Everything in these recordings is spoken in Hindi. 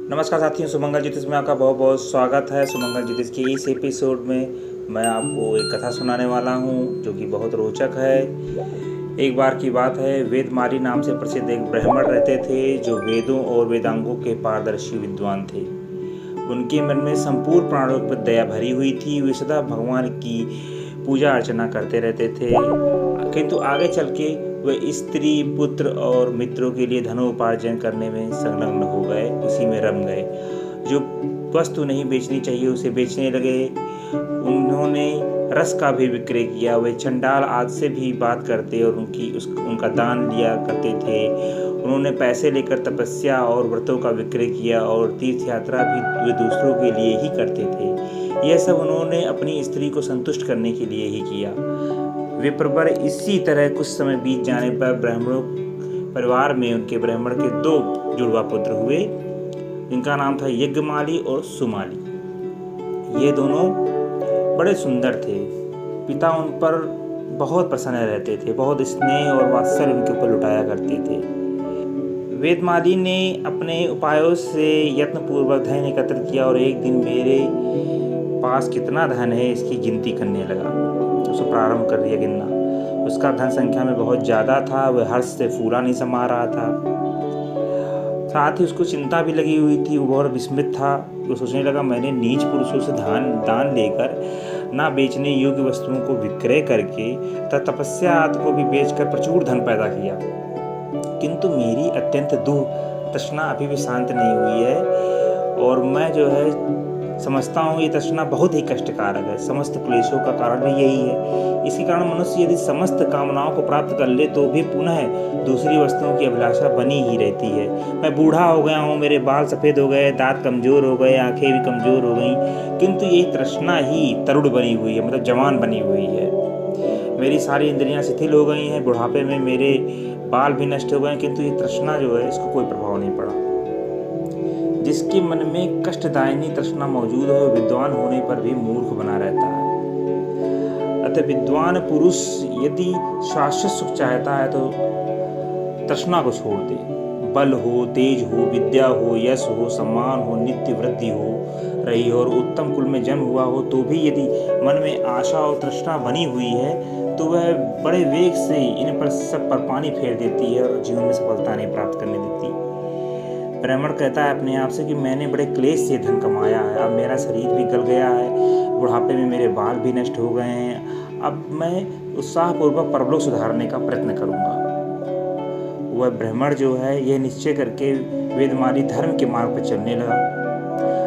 नमस्कार साथियों, सुमंगल ज्योतिष में आपका बहुत बहुत स्वागत है। सुमंगल ज्योतिष के इस एपिसोड में मैं आपको एक कथा सुनाने वाला हूँ जो कि बहुत रोचक है। एक बार की बात है, वेदमाली नाम से प्रसिद्ध एक ब्राह्मण रहते थे जो वेदों और वेदांगों के पारदर्शी विद्वान थे। उनके मन में संपूर्ण प्राणियों पर दया भरी हुई थी। वे सदा भगवान की पूजा अर्चना करते रहते थे, किंतु आगे चल के वे स्त्री, पुत्र और मित्रों के लिए धनोपार्जन करने में संलग्न हो गए, उसी में रम गए। जो वस्तु नहीं बेचनी चाहिए उसे बेचने लगे। उन्होंने रस का भी विक्रय किया। वे चंडाल आदि से भी बात करते और उनका दान लिया करते थे। उन्होंने पैसे लेकर तपस्या और व्रतों का विक्रय किया और तीर्थ यात्रा भी वे दूसरों के लिए ही करते थे। यह सब उन्होंने अपनी स्त्री को संतुष्ट करने के लिए ही किया। विप्रवर इसी तरह कुछ समय बीत जाने पर ब्राह्मणों परिवार में उनके ब्राह्मण के 2 जुड़वा पुत्र हुए, इनका नाम था यज्ञमाली और सुमाली। ये दोनों बड़े सुंदर थे। पिता उन पर बहुत प्रसन्न रहते थे, बहुत स्नेह और वात्सल्य उनके ऊपर लुटाया करते थे। वेदमाली ने अपने उपायों से यत्नपूर्वक धन एकत्र किया और एक दिन मेरे पास कितना धन है इसकी गिनती करने लगा। उसको प्रारंभ कर दिया गिनना। उसका धन संख्या में बहुत ज़्यादा था। वह हर्ष से फूला नहीं समा रहा था। साथ ही उसको चिंता भी लगी हुई थी। वो बहुत विस्मित था। वो सोचने लगा, मैंने नीच पुरुषों से दान लेकर ना बेचने योग्य वस्तुओं को विक्रय करके तथा तपस्या आदि को भी बेचकर प्रचुर धन पैदा किया, किंतु मेरी अत्यंत दुख तृष्णा अभी भी शांत नहीं हुई है और मैं जो है समझता हूँ ये तृष्णा बहुत ही कष्टकारक है। समस्त क्लेशों का कारण भी यही है। इसी कारण मनुष्य यदि समस्त कामनाओं को प्राप्त कर ले तो भी पुनः दूसरी वस्तुओं की अभिलाषा बनी ही रहती है। मैं बूढ़ा हो गया हूँ, मेरे बाल सफ़ेद हो गए, दांत कमज़ोर हो गए, आंखें भी कमज़ोर हो गई, किंतु ये तृष्णा ही तरुण बनी हुई है, मतलब जवान बनी हुई है। मेरी सारी इंद्रियां शिथिल हो गई हैं, बुढ़ापे में मेरे बाल भी नष्ट हो गए, किंतु ये तृष्णा जो है इसको कोई प्रभाव नहीं पड़ा। जिसके मन में कष्टदायिनी तृष्णा मौजूद है, विद्वान होने पर भी मूर्ख बना रहता है। अतः विद्वान पुरुष यदि शाश्वत सुख चाहता है तो तृष्णा को छोड़ दे। बल हो, तेज हो, विद्या हो, यश हो, सम्मान हो, नित्य वृद्धि हो रही और उत्तम कुल में जन्म हुआ हो तो भी यदि मन में आशा और तृष्णा बनी हुई है तो वह बड़े वेग से इन पर सब पर पानी फेर देती है और जीवन में सफलता नहीं प्राप्त करने देती। ब्राह्मण कहता है अपने आप से कि मैंने बड़े क्लेश से धन कमाया है, अब मेरा शरीर भी गल गया है, बुढ़ापे में मेरे बाल भी नष्ट हो गए हैं, अब मैं उत्साहपूर्वक परलोक सुधारने का प्रयत्न करूंगा। वह ब्राह्मण जो है यह निश्चय करके वेदमाली धर्म के मार्ग पर चलने लगा।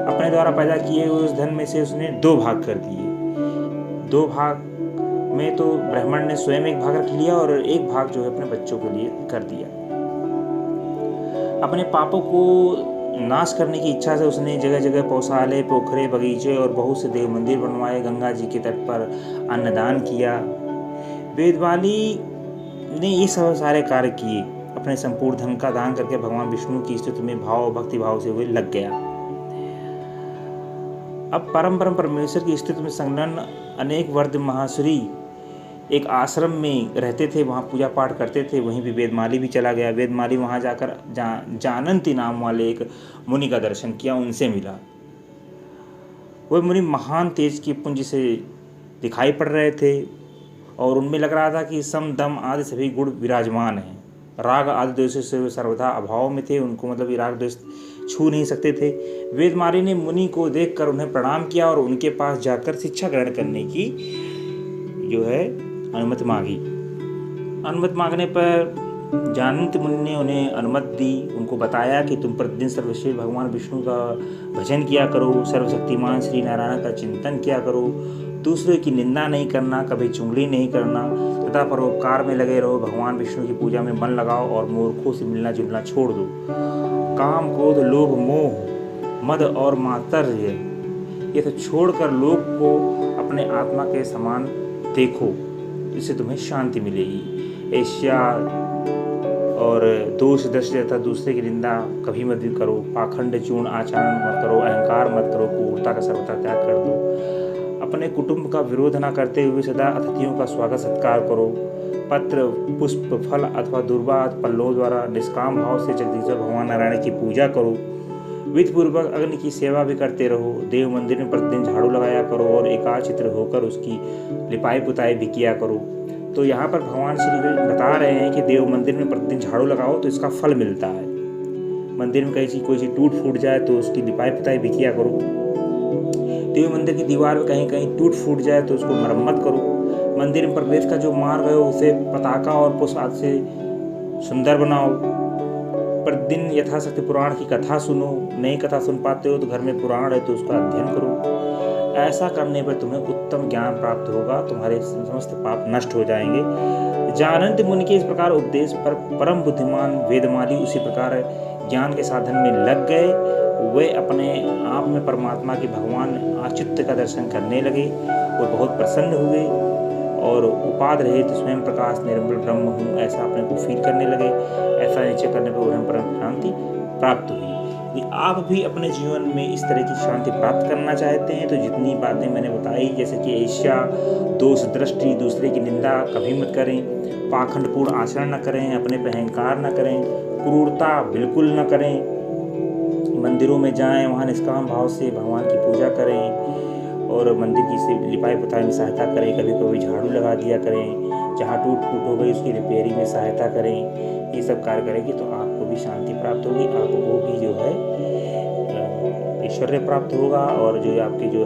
अपने द्वारा पैदा किए हुए उस धन में से उसने 2 भाग कर दिए। 2 भाग में तो ब्राह्मण ने स्वयं एक भाग रख लिया और एक भाग जो है अपने बच्चों के लिए कर दिया। अपने पापों को नाश करने की इच्छा से उसने जगह जगह पौषाले, पोखरे, बगीचे और बहुत से देव मंदिर बनवाए। गंगा जी के तट पर अन्नदान किया। वेदमाली ने ये सब सारे कार्य किए। अपने संपूर्ण धन का दान करके भगवान विष्णु की स्तुति में भक्ति भाव से हुए लग गया। अब परम परमेश्वर की स्तुति में संलग्न अनेक वर्ध महासुरी एक आश्रम में रहते थे, वहाँ पूजा पाठ करते थे। वहीं भी वेदमाली भी चला गया। वेदमाली वहाँ जाकर जानंती नाम वाले एक मुनि का दर्शन किया, उनसे मिला। वह मुनि महान तेज की पुंज से दिखाई पड़ रहे थे और उनमें लग रहा था कि सम, दम आदि सभी गुण विराजमान हैं। राग आदि द्वेष से वे सर्वथा अभाव में थे। उनको मतलब ये राग द्वेष छू नहीं सकते थे। वेदमाली ने मुनि को देखकर उन्हें प्रणाम किया और उनके पास जाकर शिक्षा ग्रहण करने की जो है अनुमति मांगी। अनुमति मांगने पर जानंत मुनि ने उन्हें अनुमति दी। उनको बताया कि तुम प्रतिदिन सर्वश्रेष्ठ भगवान विष्णु का भजन किया करो, सर्वशक्तिमान श्री नारायण का चिंतन किया करो, दूसरे की निंदा नहीं करना, कभी चुगली नहीं करना तथा परोपकार में लगे रहो। भगवान विष्णु की पूजा में मन लगाओ और मूर्खों से मिलना जुलना छोड़ दो। काम, क्रोध, लोभ, मोह, मद और मात्सर्य ये तो छोड़कर लोग को अपने आत्मा के समान देखो, इससे तुम्हें शांति मिलेगी। ऐसा और दोष दृष्टि तथा दूसरे की निंदा कभी मत करो। पाखंड चूर्ण आचरण मत करो। अहंकार मत करो। क्रूरता का सर्वथा त्याग कर दो। अपने कुटुंब का विरोध न करते हुए सदा अतिथियों का स्वागत सत्कार करो। पत्र, पुष्प, फल अथवा दुर्वा पल्लों द्वारा निष्काम भाव से जगदीश्वर भगवान नारायण की पूजा करो। विधिपूर्वक अग्नि की सेवा भी करते रहो। देव मंदिर में प्रतिदिन झाड़ू लगाया करो और एकाचित्र होकर उसकी लिपाई पुताई भी किया करो। तो यहाँ पर भगवान श्री कृष्ण बता रहे हैं कि देव मंदिर में प्रतिदिन झाड़ू लगाओ तो इसका फल मिलता है। मंदिर में कोई चीज़ टूट फूट जाए तो उसकी लिपाई पुताई भी किया करो। देव मंदिर की दीवार में कहीं कहीं टूट फूट जाए तो उसको मरम्मत करो। मंदिर में प्रवेश का जो मार्ग है उसे पताका और पुष्प से सुंदर बनाओ। प्रतिदिन यथाशक्ति पुराण की कथा सुनो। नई कथा सुन पाते हो तो घर में पुराण है तो उसका अध्ययन करो। ऐसा करने पर तुम्हें उत्तम ज्ञान प्राप्त होगा, तुम्हारे समस्त पाप नष्ट हो जाएंगे। जानंत मुनि के इस प्रकार उपदेश पर परम बुद्धिमान वेदमाली उसी प्रकार ज्ञान के साधन में लग गए। वे अपने आप में परमात्मा के भगवान अच्युत का दर्शन करने लगे। वो बहुत प्रसन्न हुए और उपाद रहित स्वयं प्रकाश निर्मल ब्रह्म हूँ ऐसा अपने को फील करने लगे। ऐसा निश्चय करने पर उन्हें परम शांति प्राप्त हुई। यदि आप भी अपने जीवन में इस तरह की शांति प्राप्त करना चाहते हैं तो जितनी बातें मैंने बताई, जैसे कि ईर्ष्या, दोष दृष्टि, दूसरे की निंदा कभी मत करें, पाखंडपूर्ण आचरण न करें, अपने पर अहंकार न करें, क्रूरता बिल्कुल न करें, मंदिरों में जाएं, वहाँ निष्काम भाव से भगवान की पूजा करें और मंदिर की लिपाई पुताई में सहायता करें। कभी कभी झाड़ू लगा दिया करें, जहाँ टूट फूट हो गई उसकी रिपेयरिंग में सहायता करें। ये सब कार्य करेंगे तो आपको भी शांति प्राप्त होगी, आपको भी जो है ऐश्वर्य प्राप्त होगा और जो आपके जो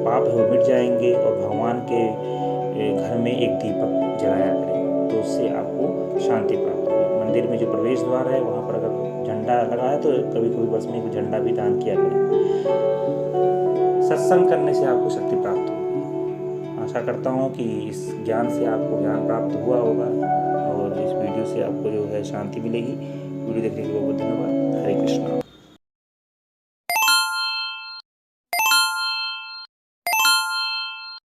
पाप है वो मिट जाएंगे। और भगवान के घर में एक दीपक जलाया करें तो उससे आपको शांति प्राप्त होगी। मंदिर में जो प्रवेश द्वार है वहाँ पर अगर झंडा लगा है तो कभी कभी बस में झंडा भी दान किया करें। सत्संग करने से आपको शक्ति प्राप्त होगी। आशा करता हूँ कि इस ज्ञान से आपको ज्ञान प्राप्त हुआ होगा और इस वीडियो से आपको जो है शांति मिलेगी। वीडियो देखने के लिए बहुत धन्यवाद। हरे कृष्णा।